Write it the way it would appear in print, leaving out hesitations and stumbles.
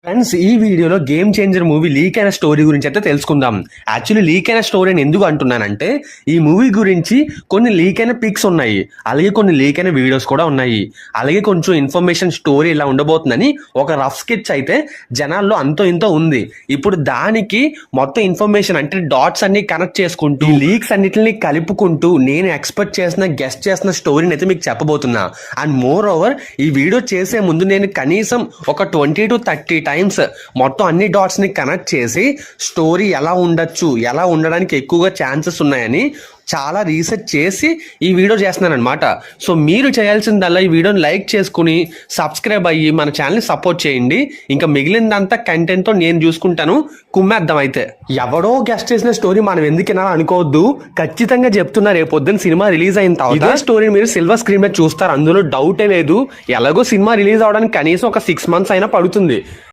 Friends, ఈ వీడియోలో game changer movie leak అయిన స్టోరీ గురించి అయితే తెలుసుకుందాం. యాక్చువల్లీ లీక్ అయిన స్టోరీని ఎందుకు అంటున్నానంటే, ఈ మూవీ గురించి కొన్ని లీక్ అయిన పిక్స్ ఉన్నాయి, అలాగే కొన్ని లీక్ అయిన వీడియోస్ కూడా ఉన్నాయి, అలాగే కొంచెం ఇన్ఫర్మేషన్ స్టోరీ ఇలా ఉండబోతుందని ఒక రఫ్ స్కెచ్ అయితే జనాల్లో అంతో ఇంతో ఉంది. ఇప్పుడు దానికి మొత్తం ఇన్ఫర్మేషన్ అంటే డాట్స్ అన్ని కనెక్ట్ చేసుకుంటూ లీక్స్ అన్నిటిని కలుపుకుంటూ నేను ఎక్స్పెక్ట్ చేసిన గెస్ట్ చేసిన స్టోరీని అయితే మీకు చెప్పబోతున్నా. అండ్ మోర్ ఓవర్ ఈ వీడియో చేసే ముందు నేను కనీసం ఒక 20 to 30 టైమ్స్ మొత్తం అన్ని డాట్స్ ని కనెక్ట్ చేసి స్టోరీ ఎలా ఉండొచ్చు, ఎలా ఉండడానికి ఎక్కువగా ఛాన్సెస్ ఉన్నాయని చాలా రీసెర్చ్ చేసి ఈ వీడియో చేస్తున్నాను అనమాట. సో మీరు చేయాల్సిందల్లా ఈ వీడియోని లైక్ చేసుకుని సబ్స్క్రైబ్ అయ్యి మన ఛానల్ని సపోర్ట్ చేయండి. ఇంకా మిగిలిందంతా కంటెంట్తో నేను చూసుకుంటాను. కుమ్మేద్దాం. అయితే ఎవడో గెస్ట్ చేసిన స్టోరీ మనం ఎందుకైనా అనుకోవద్దు. ఖచ్చితంగా చెప్తున్నా, రేపు పొద్దున్న సినిమా రిలీజ్ అయిన తర్వాత ఇదే స్టోరీని మీరు సిల్వర్ స్క్రీన్ మీద చూస్తారు, అందులో డౌటే లేదు. ఎలాగో సినిమా రిలీజ్ అవడానికి కనీసం ఒక 6 months అయినా పడుతుంది.